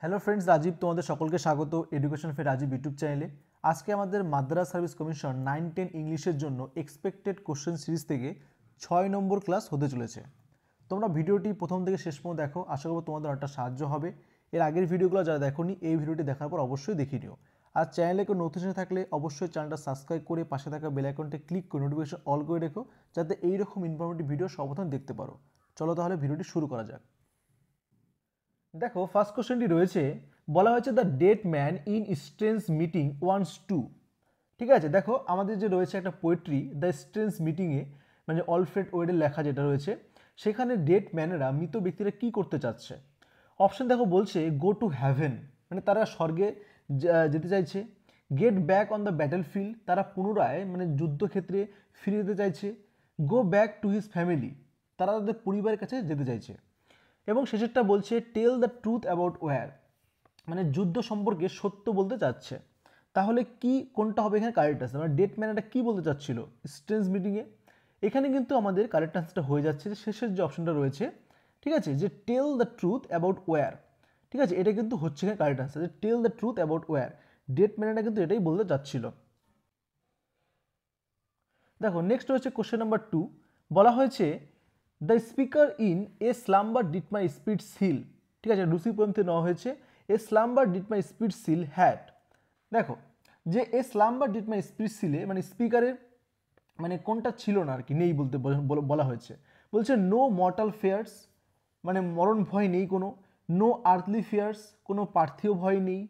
Hello friends, Rajib তোমাদের সকলকে স্বাগত এডুকেশন ফর রাজীব ইউটিউব চ্যানেলে। আজকে আমাদের মাদ্রাস সার্ভিস কমিশন 9-10 ইংলিশের জন্য এক্সপেক্টেড কোশ্চেন সিরিজ থেকে 6 নম্বর ক্লাস হতে চলেছে। তোমরা ভিডিওটি প্রথম থেকে শেষ পর্যন্ত দেখো, আশা করব তোমাদের একটা সাহায্য হবে। এর আগের ভিডিওগুলো যারা দেখোনি এই ভিডিওটি দেখার পর অবশ্যই দেখিয়ে নিও। আর চ্যানেলে কেউ নতুন এসে থাকলে অবশ্যই চ্যানেলটা সাবস্ক্রাইব করে পাশে থাকা বেল আইকনটি ক্লিক করে নোটিফিকেশন অল করে রেখো, যাতে এইরকম ইনফরমেটিভ ভিডিও সর্বপ্রথম দেখতে পারো। চলো তাহলে ভিডিওটি শুরু করা যাক। দেখো ফার্স্ট কোশ্চেনটি রয়েছে, বলা হয়েছে the dead man in Strange Meeting wants to. ঠিক আছে, দেখো আমাদের যে রয়েছে একটা পোয়েট্রি দ্য স্ট্রেঞ্জ মিটিংয়ে, মানে অলফ্রেড ওয়েডের লেখা যেটা রয়েছে, সেখানে ডেড ম্যানেরা মৃত ব্যক্তিরা কি করতে চাচ্ছে। অপশন দেখো বলছে গো টু হ্যাভেন, মানে তারা স্বর্গে যেতে চাইছে। Get back on the battlefield, তারা পুনরায় মানে যুদ্ধক্ষেত্রে ফিরে যেতে চাইছে। Go back to his family, তারা তাদের পরিবারের কাছে যেতে চাইছে। এবং শেষেরটা বলছে tell the truth about war, মানে যুদ্ধ সম্পর্কে সত্য বলতে চাচ্ছে। তাহলে কি কোনটা হবে এখানে কারেক্ট আনসার, মানে ডেট ম্যান এটা কী বলতে চাচ্ছিল স্ট্রেঞ্জ মিটিংয়ে। এখানে কিন্তু আমাদের কারেক্ট আনসারটা হয়ে যাচ্ছে যে শেষের যে অপশনটা রয়েছে, ঠিক আছে, যে tell the truth about war. ঠিক আছে, এটা কিন্তু হচ্ছে এখানে কারেক্ট আনসার, যে tell the truth about war. ডেট ম্যানেটা কিন্তু এটাই বলতে চাচ্ছিল। দেখো নেক্সট হচ্ছে কোশ্চেন নাম্বার 2। বলা হয়েছে the speaker in a slumber did my spirit seal. ঠিক আছে, লুসি পোয়েম থেকে নেওয়া হয়েছে। A slumber did my spirit seal হ্যাট। দেখো যে a slumber did my spirit সিলে মানে স্পিকারের মানে কোনটা ছিল না আর কি, নেই বলতে বলা হয়েছে। বলছে নো মর্টাল ফেয়ার্স, মানে মরণ ভয় নেই কোনো। নো আর্থলি ফেয়ার্স, কোনো পার্থিব ভয় নেই।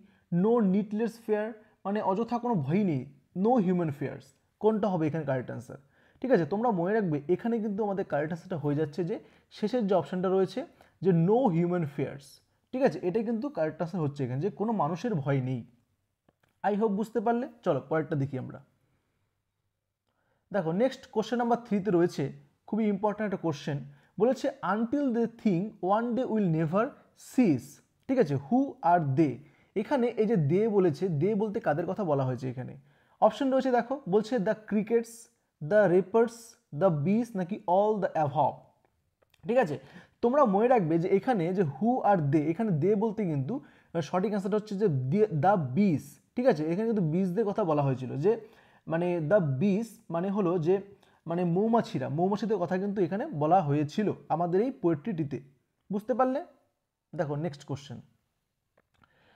নো নিডলেস ফেয়ার, মানে অযথা কোনো ভয় নেই। নো হিউম্যান ফেয়ার্স, কোনটা হবে এখানে কারেক্ট অ্যান্সার। ঠিক আছে, তোমরা মনে রাখবে এখানে কিন্তু আমাদের কারেক্ট অ্যান্সারটা হয়ে যাচ্ছে যে শেষের যে অপশানটা রয়েছে যে নো হিউম্যান ফেয়ার্স। ঠিক আছে, এটাই কিন্তু কারেক্ট অ্যান্সার হচ্ছে এখানে, যে কোনো মানুষের ভয় নেই। আই হোপ বুঝতে পারলে। চলো পরেরটা দেখি আমরা। দেখো নেক্সট কোশ্চেন নাম্বার 3-তে রয়েছে খুবই ইম্পর্ট্যান্ট একটা কোশ্চেন। বলেছে until they think one day will never cease. ঠিক আছে, হু আর দে। এখানে এই যে দে বলেছে, দে বলতে কাদের কথা বলা হয়েছে এখানে। অপশন রয়েছে দেখো, বলছে দ্য ক্রিকেটস, দ্য রেপার্স, দ্য বিস, নাকি অল দ্য অ্যাভব। ঠিক আছে, তোমরা মনে রাখবে যে এখানে যে হু আর দে, এখানে দে বলতে কিন্তু সঠিক অ্যান্সারটা হচ্ছে যে দ্য বিস। ঠিক আছে, এখানে কিন্তু বিসদের কথা বলা হয়েছিল, যে মানে দ্য বিস মানে হলো যে মানে মৌমাছিরা, মৌমাছিদের কথা কিন্তু এখানে বলা হয়েছিল আমাদের এই পোয়েট্রিটিতে। বুঝতে পারলে। দেখো নেক্সট কোশ্চেন।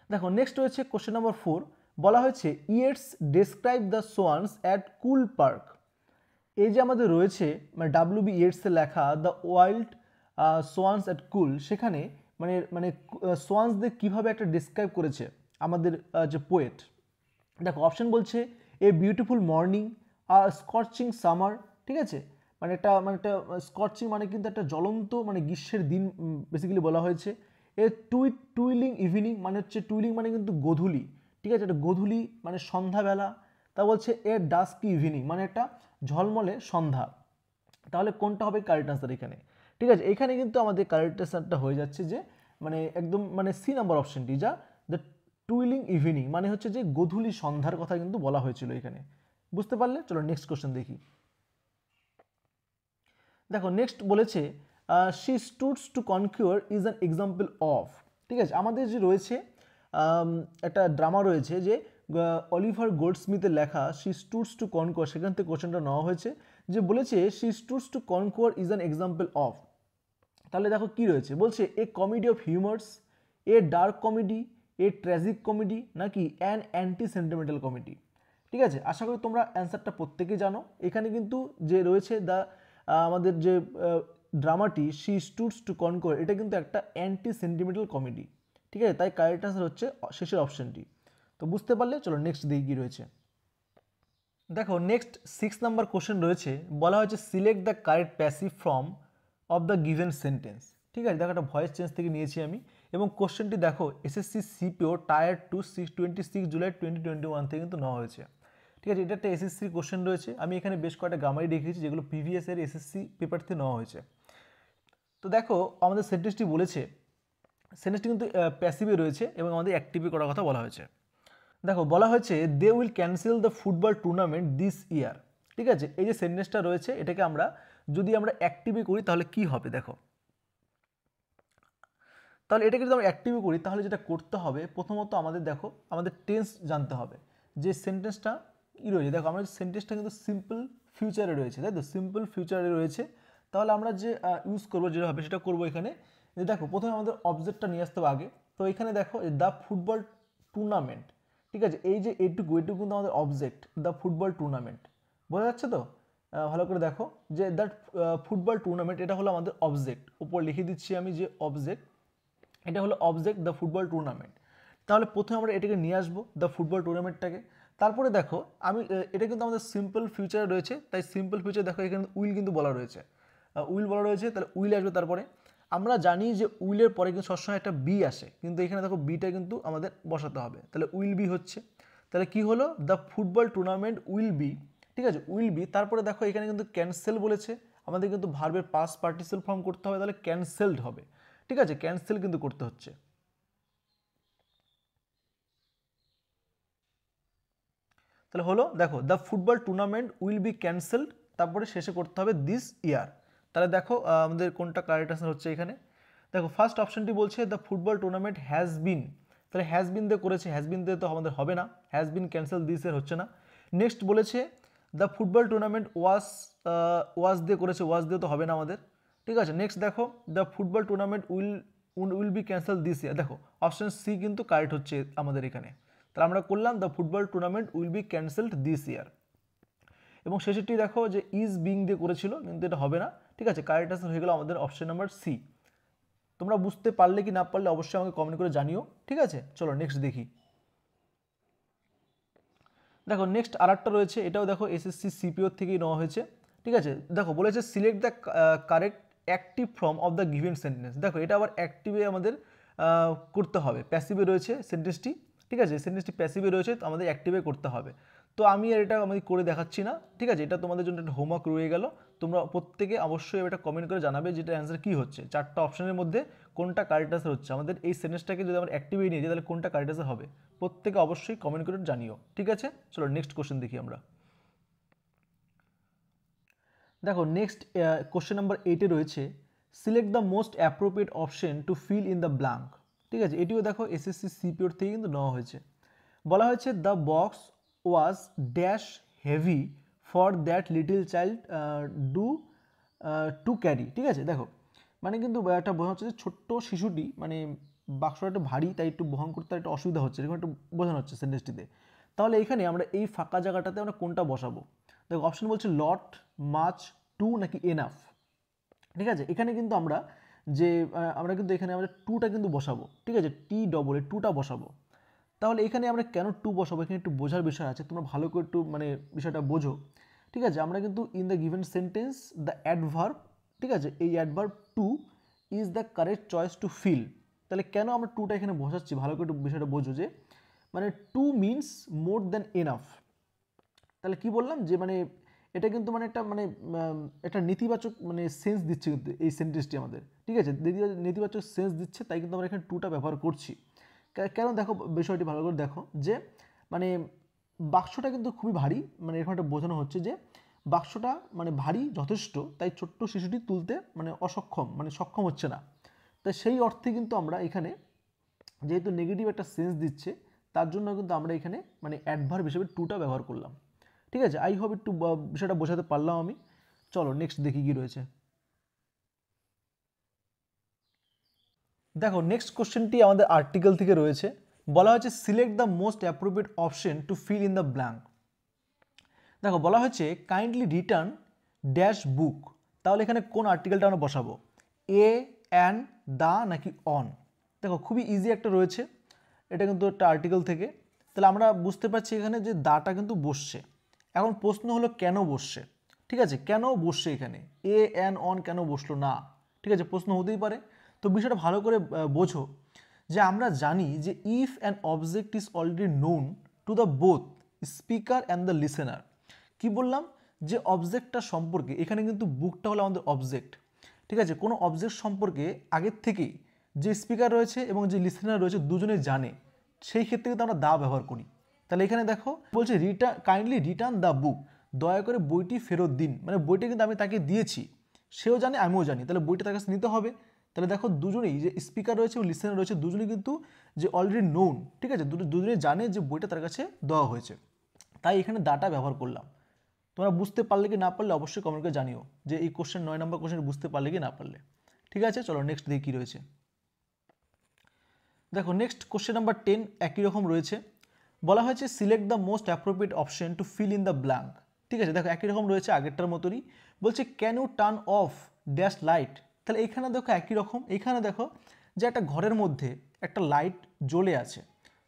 দেখো নেক্সট রয়েছে কোশ্চেন নাম্বার 4। বলা হয়েছে Yeats describe the swans at cool park. এই যে আমাদের রয়েছে মানে ডাব্লিউ বি ইয়েটসের লেখা দ্য ওয়াইল্ড সোয়ান্স অ্যাট কুল, সেখানে মানে মানে সোয়ান্সদের কীভাবে একটা ডিসক্রাইব করেছে আমাদের যে পোয়েট। দেখো অপশন বলছে a beautiful morning, scorching summer. ঠিক আছে, মানে একটা স্কর্চিং মানে কিন্তু একটা জ্বলন্ত মানে গ্রীষ্মের দিন বেসিক্যালি বলা হয়েছে। এ টুইলিং ইভিনিং, মানে হচ্ছে টুইলিং মানে কিন্তু গোধূলি। ঠিক আছে, একটা গোধূলি মানে সন্ধ্যাবেলা। তা বলছে এ ডাস্কি ইভিনিং, মানে একটা ঝলমলে সন্ধ্যা। তাহলে কোনটা হবে কারেক্ট আনসার এখানে। ঠিক আছে, এখানে কিন্তু আমাদের কারেক্ট আনসারটা হয়ে যাচ্ছে যে মানে একদম মানে সি নাম্বার অপশনটি, যা দ্য টুইলিং ইভিনিং, মানে হচ্ছে যে গোধূলি সন্ধ্যার কথা কিন্তু বলা হয়েছিল এখানে। বুঝতে পারলে। চলো নেক্সট কোশ্চেন দেখি। দেখো নেক্সট বলেছে she stoops to conquer is an example of. ঠিক আছে, আমাদের যে রয়েছে একটা ড্রামা রয়েছে যে অলিভার গোল্ডস্মিথের লেখা শি স্টুডস টু কনকোয়ার, সেখান থেকে কোশ্চেনটা নেওয়া হয়েছে, যে বলেছে she stoops to conquer is an example of. তাহলে দেখো কি রয়েছে, বলছে a comedy of humours, a dark comedy, a tragic comedy, নাকি অ্যান অ্যান্টি সেন্টিমেন্টাল কমেডি। ঠিক আছে, আশা করি তোমরা অ্যান্সারটা প্রত্যেকেই জানো। এখানে কিন্তু যে রয়েছে দ্য আমাদের যে ড্রামাটি শি স্টুডস টু কনকোয়ার, এটা কিন্তু একটা অ্যান্টি সেন্টিমেন্টাল কমেডি। ঠিক আছে, তাই কারেক্ট আনসার হচ্ছে শেষের অপশনটি। তো বুঝতে পারলে। চলো নেক্সট দিকে কী রয়েছে। দেখো নেক্সট 6 নাম্বার কোশ্চেন রয়েছে, বলা হয়েছে select the correct passive form of the given sentence. ঠিক আছে, দেখো একটা ভয়েস চেঞ্জ থেকে নিয়েছি আমি, এবং কোশ্চেনটি দেখো এসএসসি সিপিও টায়ার 2 26 জুলাই 2021 থেকে কিন্তু নেওয়া হয়েছে। ঠিক আছে, এটা একটা এসএসসি কোশ্চেন রয়েছে। আমি এখানে বেশ কয়েকটা গ্রামারি রেখেছি যেগুলো প্রিভিয়াস এর এসএসসি পেপার থেকে নেওয়া হয়েছে। তো দেখো আমাদের সেন্টেন্সটি বলেছে, সেন্টেন্সটি কিন্তু প্যাসিভে রয়েছে এবং আমাদের অ্যাক্টিভে করার কথা বলা হয়েছে। দেখো বলা হয়েছে they will cancel the football tournament this year. ঠিক আছে, এই যে সেন্টেন্সটা রয়েছে এটাকে আমরা যদি আমরা অ্যাক্টিভে করি তাহলে কি হবে দেখো। তাহলে এটাকে যদি আমরা অ্যাক্টিভ করি তাহলে যেটা করতে হবে প্রথমত আমাদের দেখো আমাদের টেন্স জানতে হবে যে সেন্টেন্সটা কী রয়েছে। দেখো আমাদের সেন্টেন্সটা কিন্তু সিম্পল ফিউচারে রয়েছে, তাই তো সিম্পল ফিউচারে রয়েছে। তাহলে আমরা যে ইউজ করবো যেটা হবে সেটা করবো এখানে। দেখো প্রথমে আমাদের অবজেক্টটা নিয়ে আসতে হবে আগে। তো এখানে দেখো দ্য ফুটবল টুর্নামেন্ট, ঠিক আছে, এই যে এইটুকু কিন্তু আমাদের অবজেক্ট, দ্য ফুটবল টুর্নামেন্ট, বোঝা যাচ্ছে তো? ভালো করে দেখো যে দ্যাট ফুটবল টুর্নামেন্ট এটা হলো আমাদের অবজেক্ট, উপর লিখে দিচ্ছি আমি যে অবজেক্ট, এটা হলো অবজেক্ট দ্য ফুটবল টুর্নামেন্ট। তাহলে প্রথমে আমরা এটাকে নিয়ে আসবো দ্য ফুটবল টুর্নামেন্টটাকে। তারপরে দেখো আমি এটা কিন্তু আমাদের সিম্পল ফিউচারে রয়েছে, তাই সিম্পল ফিউচার দেখো এখানে উইল কিন্তু বলা রয়েছে, উইল বলা রয়েছে, তাহলে উইল আসবে। তারপরে আমরা জানি যে উইলের পরে কিন্তু সবসময় একটা বি আসে, কিন্তু এখানে দেখো বিটা কিন্তু আমাদের বসাতে হবে, তাহলে উইল বি হচ্ছে। তাহলে কি হলো? The football tournament will be, ঠিক আছে, উইল বি। তারপরে দেখো এখানে কিন্তু ক্যান্সেল বলেছে, আমাদের কিন্তু ভার্বের পাস্ট পার্টিসিপল ফর্ম করতে হবে, তাহলে ক্যান্সেলড হবে, ঠিক আছে, ক্যান্সেল কিন্তু করতে হচ্ছে। তাহলে হলো দেখো the football tournament will be cancelled, তারপরে শেষে করতে হবে দিস ইয়ার। তাহলে দেখো আমাদের কোনটা কারেক্ট আনসার হচ্ছে এখানে। দেখো ফার্স্ট অপশনটি বলছে the football tournament has been, তাহলে হ্যাজ বিন দিয়ে করেছে, হ্যাজ বিন দিয়ে তো আমাদের হবে না, হ্যাজ বিন ক্যান্সেল দিস ইয়ার হচ্ছে না। নেক্সট বলেছে দ্য ফুটবল টুর্নামেন্ট ওয়াজ দিয়ে করেছে, ওয়াজ দিয়ে তো হবে না আমাদের, ঠিক আছে। নেক্সট দেখো the football tournament will be cancel this ইয়ার, দেখো অপশন সি কিন্তু কারেক্ট হচ্ছে আমাদের এখানে। তাহলে আমরা করলাম the football tournament will be cancelled this ইয়ার। এবং শেষেরটি দেখো যে ইজ বিং দিয়ে করেছিল, কিন্তু এটা হবে না, ঠিক আছে, কারেক্ট আনসার হয়ে গেল আমাদের অপশন নাম্বার সি। তোমরা বুঝতে পারলে কি না পারলে অবশ্যই আমাকে কমেন্ট করে জানিও, ঠিক আছে। চলো নেক্সট দেখি। দেখো নেক্সট আরেকটা রয়েছে, এটাও দেখো এসএসসি সিপিও থেকেই নেওয়া হয়েছে, ঠিক আছে। দেখো বলেছে select the correct active form of the given sentence. দেখো এটা আবার অ্যাক্টিভে আমাদের করতে হবে, প্যাসিভে রয়েছে সেন্টেন্সটি, ঠিক আছে, সেন্টেন্সটি প্যাসিভে রয়েছে, তো আমাদের অ্যাক্টিভে করতে হবে। তো আমি আর এটা আমি করে দেখাচ্ছি না, ঠিক আছে, এটা তোমাদের জন্য একটা হোমওয়ার্ক রয়ে গেল। তোমরা প্রত্যেকে অবশ্যই এটা কমেন্ট করে জানাবে যেটা অ্যান্সার কী হচ্ছে, চারটা অপশনের মধ্যে কোনটা কারেক্ট আনসার হচ্ছে। আমাদের এই সেন্টেন্সটাকে যদি আমরা অ্যাক্টিভে নিয়ে যাই তাহলে কোনটা কারেক্ট আনসার হবে, প্রত্যেকে অবশ্যই কমেন্ট করে জানিও, ঠিক আছে। চলো নেক্সট কোশ্চেন দেখি আমরা। দেখো নেক্সট কোশ্চেন নাম্বার 8-এ রয়েছে select the most appropriate option to fill in the blank, ঠিক আছে, এটিও দেখো এসএসসি সিপিওর থেকে কিন্তু নেওয়া হয়েছে। বলা হয়েছে the box was dash heavy for that little child to carry, ঠিক আছে। দেখো মানে কিন্তু একটা বোঝানো হচ্ছে যে ছোট্ট শিশুটি মানে বাক্সটা একটু ভারী, তাই একটু বহন করতে একটু অসুবিধা হচ্ছে, এরকম একটু বোঝানো হচ্ছে সেন্টেন্সটিতে। তাহলে এখানে আমরা এই ফাঁকা জায়গাটাতে আমরা কোনটা বসাবো? দেখো অপশন বলছে লট, মাচ, টু নাকি এনাফ, ঠিক আছে। এখানে কিন্তু আমরা যে আমরা কিন্তু এখানে আমরা টুটা কিন্তু বসাবো, ঠিক আছে, টি ডবল এ টুটা বসাবো। তাহলে এখানে আমরা কেন টু বসাবো, এখানে একটু বোঝার বিষয় আছে, তোমরা ভালো করে একটু মানে বিষয়টা বোঝো, ঠিক আছে। আমরা কিন্তু in the given sentence the adverb, ঠিক আছে, এই adverb too is the correct choice to fill. তাহলে কেন আমরা টুটা এখানে বসাচ্ছি, ভালো করে একটু বিষয়টা বোঝো যে মানে too means more than enough. তাহলে কি বললাম যে মানে এটা কিন্তু মানে একটা নেতিবাচক মানে সেন্স দিচ্ছে কিন্তু এই সেন্টেন্সটি আমাদের, ঠিক আছে, নেতিবাচক সেন্স দিচ্ছে, তাই কিন্তু আমরা এখানে টুটা ব্যবহার করছি। কেন দেখো বিষয়টি ভালো করে দেখো যে মানে বাক্সটা কিন্তু খুবই ভারী, মানে এরকম একটা বোঝানো হচ্ছে যে বাক্সটা মানে ভারী যথেষ্ট, তাই ছোট্ট শিশুটি তুলতে মানে অসক্ষম, মানে সক্ষম হচ্ছে না। তাই সেই অর্থে কিন্তু আমরা এখানে যেহেতু নেগেটিভ একটা সেন্স দিচ্ছে তার জন্য কিন্তু আমরা এখানে মানে অ্যাডভার্ব হিসেবে টুটা ব্যবহার করলাম, ঠিক আছে। আই হোপ একটু বিষয়টা বোঝাতে পারলাম আমি। চলো নেক্সট দেখি কি রয়েছে। দেখো নেক্সট কোশ্চেনটি আমাদের আর্টিকেল থেকে রয়েছে, বলা হয়েছে select the most appropriate option to fill in the blank. দেখো বলা হয়েছে কাইন্ডলি রিটার্ন ড্যাশ বুক, তাহলে এখানে কোন আর্টিকেলটা আমরা বসাবো, এ, অ্যান, দা নাকি অন। দেখো খুবই ইজি একটা রয়েছে, এটা কিন্তু একটা আর্টিকেল থেকে। তাহলে আমরা বুঝতে পারছি এখানে যে দাটা কিন্তু বসছে। এখন প্রশ্ন হলো কেন বসছে, ঠিক আছে, কেন বসছে এখানে এ, অ্যান, অন কেন বসলো না, ঠিক আছে, প্রশ্ন হতেই পারে। তো বিষয়টা ভালো করে বোঝো যে আমরা জানি যে if an object is already known to the both speaker and the listener, কি বললাম যে অবজেক্টটা সম্পর্কে, এখানে কিন্তু বুকটা হলো আমাদের অবজেক্ট, ঠিক আছে, কোনো অবজেক্ট সম্পর্কে আগের থেকেই যে স্পিকার রয়েছে এবং যে লিসেনার রয়েছে দুজনে জানে, সেই ক্ষেত্রে কিন্তু আমরা দা ব্যবহার করি। তাহলে এখানে দেখো বলছে কাইন্ডলি রিটার্ন দ্য বুক, দয়া করে বইটি ফেরত দিন, মানে বইটা কিন্তু আমি তাকে দিয়েছি, সেও জানে আমিও জানি, তাহলে বইটা তার কাছে নিতে হবে, তাহলে দেখো দুজনেই যে স্পিকার রয়েছে ও লিসেনার রয়েছে দুজনেই কিন্তু যে অলরেডি নোন, ঠিক আছে, দুজনেই জানে যে বইটা তার কাছে দেওয়া হয়েছে, তাই এখানে দাটা ব্যবহার করলাম। তোমরা বুঝতে পারলে কি না পারলে অবশ্যই কমেন্ট করে জানিও যে এই কোশ্চেন 9 নম্বর কোশ্চেন বুঝতে পারলে কি না পারলে। ঠিক আছে, চলো নেক্সট দেখি কী রয়েছে। দেখো নেক্সট কোশ্চেন নাম্বার 10 একই রকম রয়েছে, বলা হয়েছে select the most appropriate option to fill in the blank. ঠিক আছে, দেখো একই রকম রয়েছে আগেরটার মতোই, বলছে can you turn off dash light. তাহলে এখানে দেখো একই রকম, এখানে দেখো যে একটা ঘরের মধ্যে একটা লাইট জ্বলে আছে,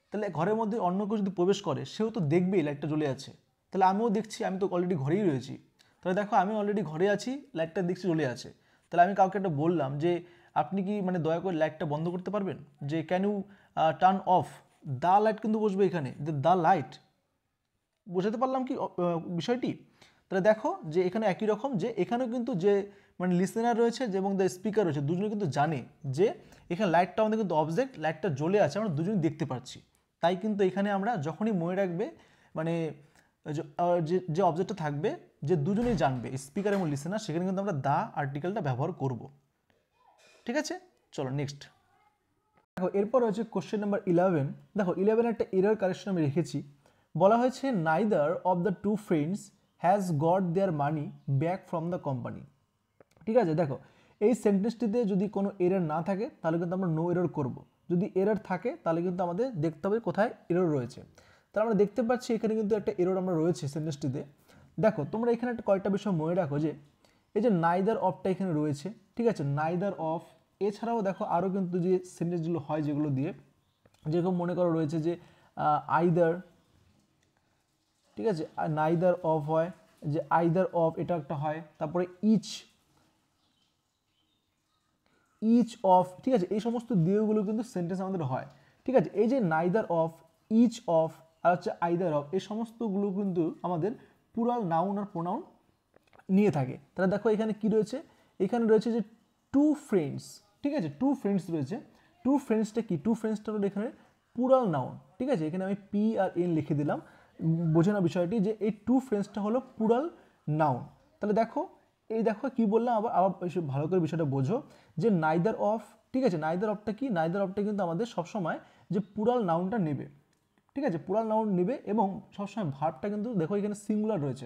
তাহলে ঘরের মধ্যে অন্য কেউ যদি প্রবেশ করে সেও তো দেখবেই লাইটটা জ্বলে আছে, তাহলে আমিও দেখছি, আমি তো অলরেডি ঘরেই রয়েছি, তাহলে দেখো আমি অলরেডি ঘরে আছি, লাইটটা দেখছি জ্বলে আছে, তাহলে আমি কাউকে একটা বললাম যে আপনি কি মানে দয়া করে লাইটটা বন্ধ করতে পারবেন, যে can you turn off the light, কিন্তু বসবে এখানে যে দ্য লাইট, বোঝাতে পারলাম কি বিষয়টি। তাহলে দেখো যে এখানে একই রকম, যে এখানেও কিন্তু যে মানে লিসেনার রয়েছে এবং দ্য স্পিকার রয়েছে দুজনে কিন্তু জানে যে এখানে লাইটটা আমাদের কিন্তু অবজেক্ট, লাইটটা জ্বলে আছে, আমরা দুজনেই দেখতে পাচ্ছি, তাই কিন্তু এখানে আমরা যখনই মনে রাখবে মানে যে অবজেক্টটা থাকবে যে দুজনেই জানবে স্পিকার এবং লিসেনার, সেখানে কিন্তু আমরা দ্য আর্টিকেলটা ব্যবহার করব। ঠিক আছে, চলো নেক্সট দেখো, এরপর হচ্ছে কোশ্চেন নাম্বার 11। দেখো 11 একটা এরর কারেকশন আমি রেখেছি, বলা হয়েছে neither of the two friends has got their money back from the company. ঠিক আছে, দেখো এই সেন্টেন্সটিতে যদি কোনো এরর না থাকে তাহলে কিন্তু আমরা নো এরর করব, যদি এরর থাকে তাহলে কিন্তু আমাদের দেখতে হবে কোথায় এরর রয়েছে। তাহলে আমরা দেখতে পাচ্ছি এখানে কিন্তু একটা এরর আমরা রয়েছে সেন্টেন্সটিতে। দেখো তোমরা এখানে একটা কয়েকটা বিষয় মনে রাখো, যে এই যে নাইদার অফটা এখানে রয়েছে, ঠিক আছে, নাইদার অফ, এছাড়াও দেখো আরও কিন্তু যে সেন্টেন্সগুলো হয় যেগুলো দিয়ে, যেরকম মনে করো রয়েছে যে আইদার, ঠিক আছে, নাইদার অফ হয়, যে আইদার অফ এটা একটা হয়, তারপরে ইচ অফ, ঠিক আছে, এই সমস্ত দিয়েগুলো কিন্তু সেন্টেন্স আমাদের হয়। ঠিক আছে, এই যে নাইদার অফ, ইচ অফ আর হচ্ছে আইদার অফ, এই সমস্তগুলো কিন্তু আমাদের প্লুরাল নাউন আর প্রোনাউন নিয়ে থাকে। তাহলে দেখো এখানে কি রয়েছে, এখানে রয়েছে যে টু ফ্রেন্ডস, ঠিক আছে, টু ফ্রেন্ডস রয়েছে, টু ফ্রেন্ডসটা কি, টু ফ্রেন্ডসটা হলো এখানে প্লুরাল নাউন। ঠিক আছে, এখানে আমি পি আর এন লিখে দিলাম, বোঝে না বিষয়টি যে এই টু ফ্রেন্ডসটা হলো প্লুরাল নাউন। তাহলে দেখো এই দেখো কি বললাম, আবার আবার ভালো করে বিষয়টা বোঝো যে নাইদার অফ, ঠিক আছে, নাইদার অফটা কি, নাইদার অফটা কিন্তু আমাদের সবসময় যে প্লুরাল নাউনটা নেবে, ঠিক আছে, প্লুরাল নাউন নেবে এবং সবসময় ভার্বটা কিন্তু দেখো এখানে সিঙ্গুলার রয়েছে।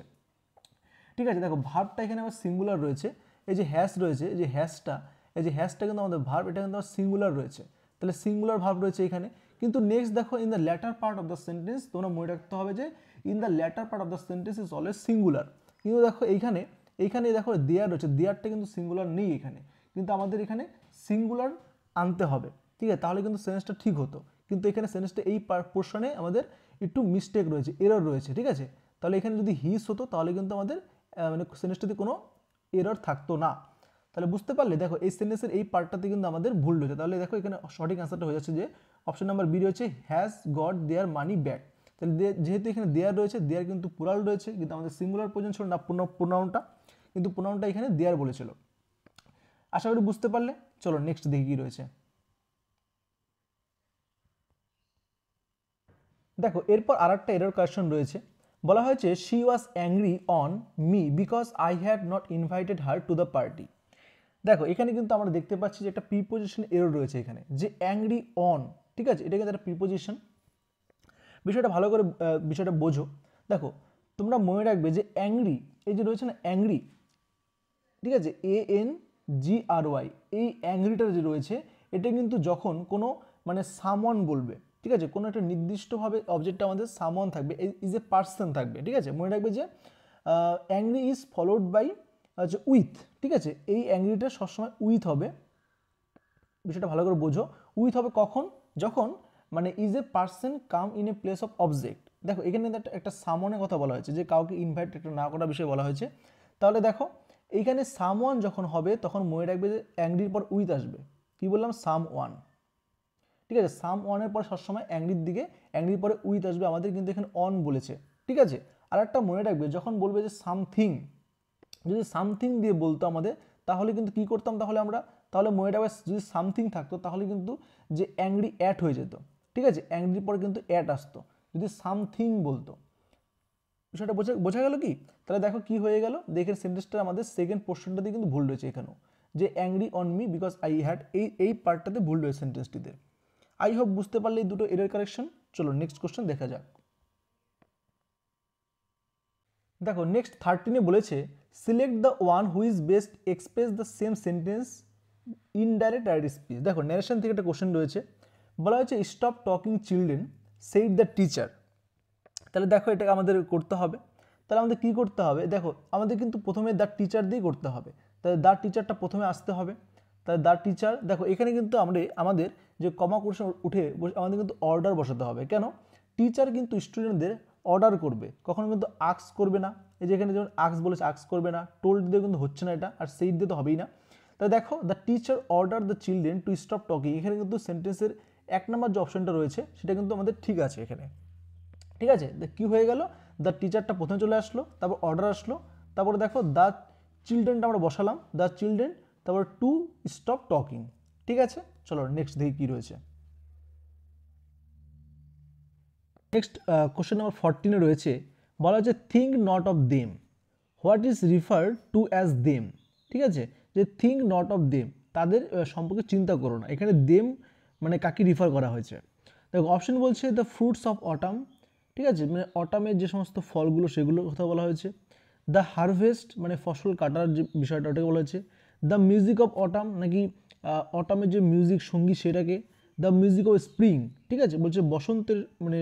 ঠিক আছে, দেখো ভার্বটা এখানে আমার সিঙ্গুলার রয়েছে, এই যে হ্যাশ রয়েছে, এই যে হ্যাশটা, এই যে হ্যাশটা কিন্তু আমাদের ভার্ব, এটা কিন্তু আমার সিঙ্গুলার রয়েছে, তাহলে সিঙ্গুলার ভার্ব রয়েছে এখানে। কিন্তু নেক্সট দেখো in the latter part of the sentence, তোমরা মনে রাখতে হবে যে in the latter part of the sentence is always singular. কিন্তু দেখো এইখানে দেখো দেয়ার রয়েছে, দেয়ারটা কিন্তু সিঙ্গুলার নেই এখানে, কিন্তু আমাদের এখানে সিঙ্গুলার আনতে হবে। ঠিক আছে, তাহলে কিন্তু সেন্টেন্সটা ঠিক হতো, কিন্তু এখানে সেন্টেন্সটা এই পোর্শনে আমাদের একটু মিস্টেক রয়েছে, এরর রয়েছে। ঠিক আছে, তাহলে এখানে যদি হিস হতো তাহলে কিন্তু আমাদের মানে সেন্টেন্সটাতে কোনো এরর থাকতো না। তাহলে বুঝতে পারলে, দেখো এই সেন্টেন্সের এই পার্টটাতে কিন্তু আমাদের ভুল রয়েছে। তাহলে দেখো এখানে সঠিক আনসারটা হয়ে যাচ্ছে যে অপশন নাম্বার বি রয়েছে has got their money back. তাহলে যেহেতু এখানে দেয়ার রয়েছে, দেয়ার কিন্তু প্লুরাল রয়েছে, কিন্তু আমাদের সিঙ্গুলার প্রয়োজন ছিল না প্রোনাউনটা, কিন্তু প্রোনাউনটা এখানে দেয়ার বলেছিল। আশা করি বুঝতে পারলে। চলো নেক্সট দেখি কি রয়েছে। দেখো এরপর আর একটা এরর কারেকশন রয়েছে, বলা হয়েছে she was angry on me because I had not invited her to the party. দেখো এখানে কিন্তু আমরা দেখতে পাচ্ছি যে একটা প্রিপোজিশন এরর রয়েছে এখানে, যে অ্যাংরি অন, ঠিক আছে, এটা কিন্তু একটা প্রিপোজিশন। বিষয়টা ভালো করে বিষয়টা বোঝো। দেখো তোমরা মনে রাখবে যে অ্যাংরি, এই যে রয়েছে না অ্যাংরি, ঠিক আছে, ANGRY, এই অ্যাংরিটা যে রয়েছে এটা কিন্তু যখন কোনো মানে সামওয়ান বলবে, ঠিক আছে, কোনো একটা নির্দিষ্টভাবে অবজেক্টটা আমাদের সামওয়ান থাকবে, ইজ এ পার্সন থাকবে। ঠিক আছে, মনে রাখবে যে অ্যাংরি ইজ ফলোড বাই হচ্ছে উইথ, ঠিক আছে, এই অ্যাংরিটা সবসময় উইথ হবে, বিষয়টা ভালো করে বোঝো। উইথ হবে কখন, যখন মানে is a person come in a place of object. দেখো এখানে একটা সামওয়ানের কথা বলা হয়েছে, যে কাউকে ইনভাইট একটা না করার বিষয়ে বলা হয়েছে। তাহলে দেখো এইখানে সামওয়ান যখন হবে তখন মনে রাখবে যে অ্যাংরির পর উইথ আসবে, কি বললাম, সাম ওয়ান। ঠিক আছে, সাম ওয়ানের পর সবসময় অ্যাংরির দিকে, অ্যাংরির পরে উইথ আসবে, আমাদের কিন্তু এখানে অন বলেছে। ঠিক আছে, আর একটা মনে রাখবে যখন বলবে যে সামথিং, যদি সামথিং দিয়ে বলতো আমাদের তাহলে কিন্তু কি করতাম, তাহলে আমরা তাহলে মনে রাখবে যদি সামথিং থাকতো তাহলে কিন্তু যে অ্যাংরি অ্যাট হয়ে যেত। ঠিক আছে, অ্যাংরির পরে কিন্তু অ্যাট আসতো যদি সামথিং বলতো। বিষয়টা বোঝা গেল কি? তাহলে দেখো কি হয়ে গেল, দেখে সেন্টেন্সটা আমাদের সেকেন্ড পোর্শনটা দিয়ে কিন্তু ভুল রয়েছে এখানেও, যে angry on me because I had, এই পার্টটাতে ভুল রয়েছে সেন্টেন্সটিতে। আই হোপ বুঝতে পারলে এই দুটো এরর কারেকশন। চলো নেক্সট কোশ্চেন দেখা যাক। দেখো নেক্সট 13-এ বলেছে select the one who is best express the same sentence indirect direct speech. দেখো ন্যারেশন থেকে একটা কোশ্চেন রয়েছে, বলা হয়েছে stop talking children said the teacher. তাহলে দেখো এটাকে আমাদের করতে হবে। তাহলে আমাদের কী করতে হবে, দেখো আমাদের কিন্তু প্রথমে দ্য টিচার দিয়েই করতে হবে। তাহলে দ্য টিচারটা প্রথমে আসতে হবে। তাহলে দ্য টিচার, দেখো এখানে কিন্তু আমাদের যে কমা কোশ্চেন উঠে আমাদের কিন্তু অর্ডার বসাতে হবে। কেন? টিচার কিন্তু স্টুডেন্টদের অর্ডার করবে, কখনো কিন্তু আক্স করবে না। এই যে এখানে যেমন আক্স বলেছে, আক্স করবে না, টোল্ড দিয়ে কিন্তু হচ্ছে না এটা, আর সেইড দিয়ে তো হবেই না। তাহলে দেখো the teacher order the children to stop talking, এখানে কিন্তু সেন্টেন্সের 1 নম্বর যে অপশনটা রয়েছে সেটা কিন্তু আমাদের ঠিক আছে এখানে। ঠিক আছে, কি হয়ে গেল, দ্য টিচারটা প্রথমে চলে আসলো, তারপর অর্ডার আসলো, তারপরে দেখো দ্য চিলড্রেনটা আমরা বসালাম, দ্য চিলড্রেন, তারপর টু স্টপ টকিং। ঠিক আছে, চলো নেক্সট দেখি কী রয়েছে। নেক্সট কোশ্চেন নাম্বার 14-এ রয়েছে, বলা হচ্ছে think not of them, what is refer to as them. ঠিক আছে, যে থিঙ্ক নট অফ দেম, তাদের সম্পর্কে চিন্তা করো না। এখানে দেম মানে কাকে রিফার করা হয়েছে? দেখো অপশন বলছে দ্য ফ্রুটস অফ অটাম, ঠিক আছে, মানে অটামের যে সমস্ত ফলগুলো সেগুলোর কথা বলা হয়েছে। দ্য হারভেস্ট মানে ফসল কাটার যে বিষয়টা ওটাকে বলা হয়েছে। দ্য মিউজিক অফ অটাম নাকি অটামের যে মিউজিক সঙ্গীত সেটাকে। দ্য মিউজিক অফ স্প্রিং, ঠিক আছে, বলছে বসন্তের মানে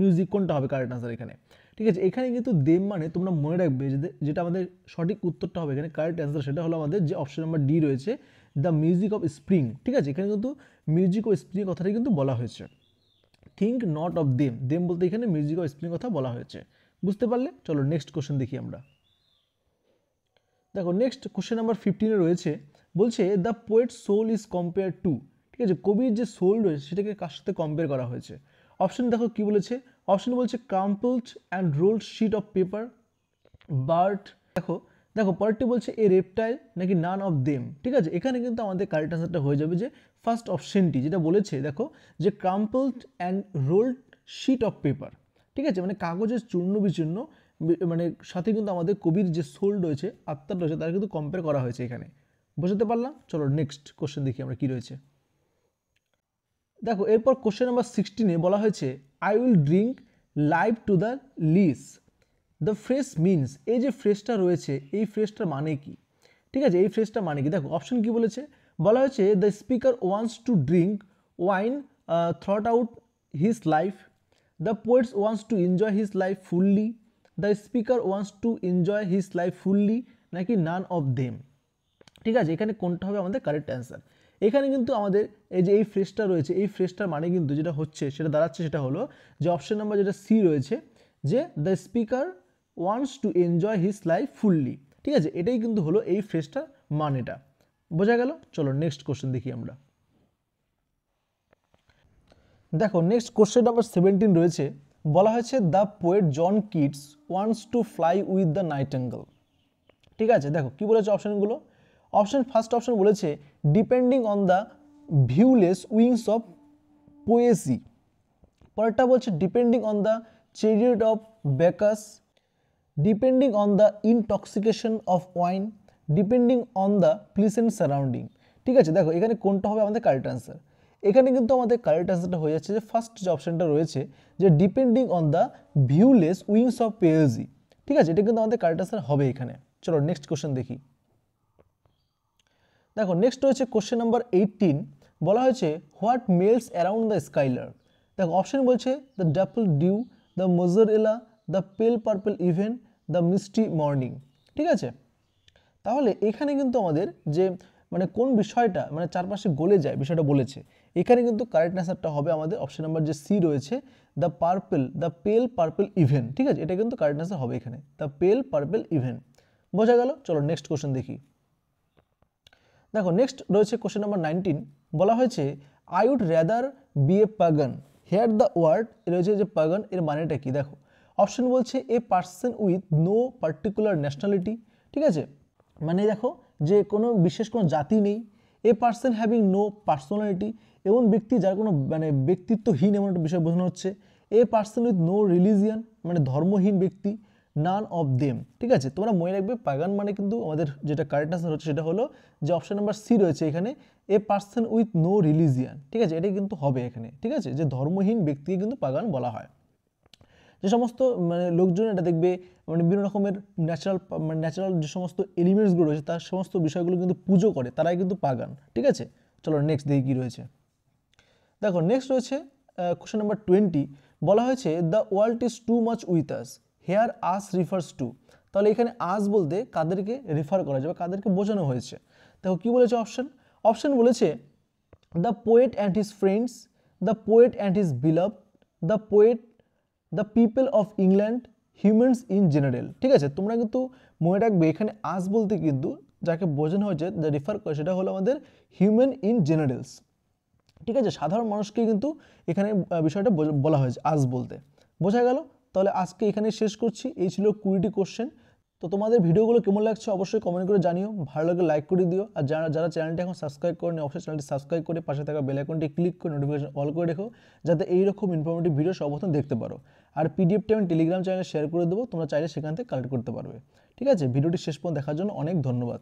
মিউজিক কোনটা হবে কারেক্ট আনসার এখানে। ঠিক আছে, এখানে কিন্তু দেম মানে তোমরা মনে রাখবে যেটা আমাদের সঠিক উত্তরটা হবে এখানে কারেক্ট অ্যান্সার, সেটা হলো আমাদের যে অপশন নাম্বার ডি রয়েছে, দ্য মিউজিক অফ স্প্রিং। ঠিক আছে, এখানে কিন্তু মিউজিক অফ স্প্রিং কথাটাই কিন্তু বলা হয়েছে। Think not of them, them বলতে এখানে মিউজিক অফ স্প্রিং কথা বলা হয়েছে। বুঝতে পারলে? চলো নেক্সট কোশ্চেন দেখি আমরা। দেখো নেক্সট কোশ্চেন নাম্বার 15-এ রয়েছে, বলছে the poet soul is compare to. ঠিক আছে, কবির যে সোল রয়েছে সেটাকে কার সাথে কম্পেয়ার করা হয়েছে? অপশন দেখো কি বলেছে, অপশন বলছে crumpled and rolled sheet of paper, bird. দেখো দেখো পরেরটি বলছে এ রেপটাইল নাকি নান অফ দেম। ঠিক আছে, এখানে কিন্তু আমাদের কারেক্ট আনসারটা হয়ে যাবে যে ফার্স্ট অপশনটি, যেটা বলেছে দেখো যে crumpled and rolled sheet of paper. ঠিক আছে, মানে কাগজের চূর্ণ বিচূর্ণ মানে সাথে কিন্তু আমাদের কবির যে সোল রয়েছে, আত্মা রয়েছে, তার কিন্তু কম্পেয়ার করা হয়েছে এখানে। বুঝতে পারলাম? চলো নেক্সট কোশ্চেন দেখি আমরা কি রয়েছে। দেখো এরপর কোশ্চেন নাম্বার 16-এ বলা হয়েছে I will drink live to the lees. The phrase means, এই যে ফ্রেশটা রয়েছে এই ফ্রেশটার মানে কি? ঠিক আছে, এই ফ্রেশটা মানে কি? দেখো অপশন কি বলেছে, বলা হয়েছে the speaker wants to drink wine throughout his life, the poets wants to enjoy his life fully, the speaker wants to enjoy his life fully, নাকি নান অফ দেম। ঠিক আছে, এখানে কোনটা হবে আমাদের কারেক্ট অ্যান্সার? এখানে কিন্তু আমাদের এই যে এই ফ্রেশটা রয়েছে এই ফ্রেশটার মানে কিন্তু যেটা হচ্ছে সেটা দাঁড়াচ্ছে সেটা হলো যে অপশন নাম্বার যেটা সি রয়েছে, যে the speaker wants to enjoy his life fully. ঠিক আছে, এটাই কিন্তু হলো এই ফ্রেশটার মানেটা। বোঝা গেল? চলো নেক্সট কোশ্চেন দেখি আমরা। দেখো নেক্সট কোশ্চেন নাম্বার 17 রয়েছে, বলা হয়েছে the poet John Keats wants to fly with the nightingale. ঠিক আছে, দেখো কি বলেছে অপশনগুলো। ফার্স্ট অপশন বলেছে depending on the viewless wings of poesy. পরেরটা বলছে depending on the chariot of Bacchus, depending on the intoxication of wine, depending on the pleasant surrounding. ঠিক আছে, দেখো এখানে কোনটা হবে আমাদের কারেক্ট অ্যান্সার? এখানে কিন্তু আমাদের কারেক্ট অ্যান্সারটা হয়ে যাচ্ছে যে ফার্স্ট যে অপশনটা রয়েছে, যে depending on the viewless wings of poesy. ঠিক আছে, এটা কিন্তু আমাদের কারেক্ট অ্যান্সার হবে এখানে। চলো নেক্সট কোশ্চেন দেখি। দেখো নেক্সট রয়েছে কোশ্চেন নাম্বার 18, বলা হয়েছে what smells around the skylark. দেখো অপশন বলছে the dappled dew, the mozzarella, the pale purple even, the misty morning. ঠিক আছে, তাহলে এখানে কিন্তু আমাদের যে মানে কোন বিষয়টা মানে চারপাশে গলে যায় বিষয়টা বলেছে, এখানে কিন্তু কারেক্ট অ্যান্সারটা হবে আমাদের অপশন নাম্বার যে সি রয়েছে, দ্য পেল পার্পল ইভেন। ঠিক আছে, এটা কিন্তু কারেক্ট অ্যান্সার হবে এখানে, দ্য পেল পার্পল ইভেন। বোঝা গেল? চলো নেক্সট কোশ্চেন দেখি। দেখো নেক্সট রয়েছে কোশ্চেন নাম্বার 19, বলা হয়েছে I would rather be a pagan, here the word রয়েছে যে পাগান এর মানেটা কি? দেখো অপশন বলছে a person with no particular nationality. ঠিক আছে, মানে দেখো যে কোনো বিশেষ কোনো জাতি নেই। A person having no personality, এমন ব্যক্তি যার কোনো মানে ব্যক্তিত্বহীন এমন একটা বিষয় বোঝানো হচ্ছে। A person with no religion, মানে ধর্মহীন ব্যক্তি। None of them. ঠিক আছে, তোমরা মনে রাখবে পাগান মানে কিন্তু আমাদের যেটা কারেক্ট আনসার হচ্ছে সেটা হলো যে অপশন নাম্বার সি রয়েছে এখানে, a person with no religion. ঠিক আছে, এটাই কিন্তু হবে এখানে। ঠিক আছে, যে ধর্মহীন ব্যক্তিকে কিন্তু পাগান বলা হয়। যে সমস্ত মানে লোকজন এটা দেখবে মানে বিভিন্ন রকমের ন্যাচারাল যে সমস্ত এলিমেন্টসগুলো রয়েছে তার সমস্ত বিষয়গুলো কিন্তু পুজো করে, তারাই কিন্তু পাগান। ঠিক আছে, চলো নেক্সট দেখি কী রয়েছে। দেখো নেক্সট রয়েছে কোশ্চেন নাম্বার 20, বলা হয়েছে the world is too much with us, here us refers to. তাহলে এখানে আস বলতে কাদেরকে রেফার করা যাবে, কাদেরকে বোঝানো হয়েছে? দেখো কী বলেছে অপশন বলেছে the poet and his friends, the poet and his বিলাভ, the poet, the people of England, humans in general. ঠিক আছে, তোমরা কিন্তু মনে রাখবে এখানে আস বলতে কিন্তু যাকে বোঝানো হয়েছে, যা রেফার করে সেটা হলো আমাদের হিউম্যান ইন জেনারেলস। ঠিক আছে, সাধারণ মানুষকে কিন্তু এখানে বিষয়টা বলা হয়েছে আজ বলতে। বোঝা গেল? তাহলে আজকে এখানে শেষ করছি। এই ছিল 20টি কোশ্চেন। তো তোমাদের ভিডিওগুলো কেমন লাগছে অবশ্যই কমেন্ট করে জানিও, ভালো লাগলে লাইক করে দিও, আর যারা চ্যানেলটি এখন সাবস্ক্রাইব করেনি অবশ্যই চ্যানেলটি সাবস্ক্রাইব করে পাশে থাকা বেল আইকনটি ক্লিক করে নোটিফিকেশন অল করে রেখো, যাতে এইরকম ইনফরমেটিভ ভিডিও সর্বপ্রথম দেখতে পারো। আর পিডিএফটি আমি টেলিগ্রাম চ্যানেলে শেয়ার করে দেবো, তোমরা চাইলে সেখান থেকে কালেক্ট করতে পারবে। ঠিক আছে, ভিডিওটি শেষ পর্যন্ত দেখার জন্য অনেক ধন্যবাদ।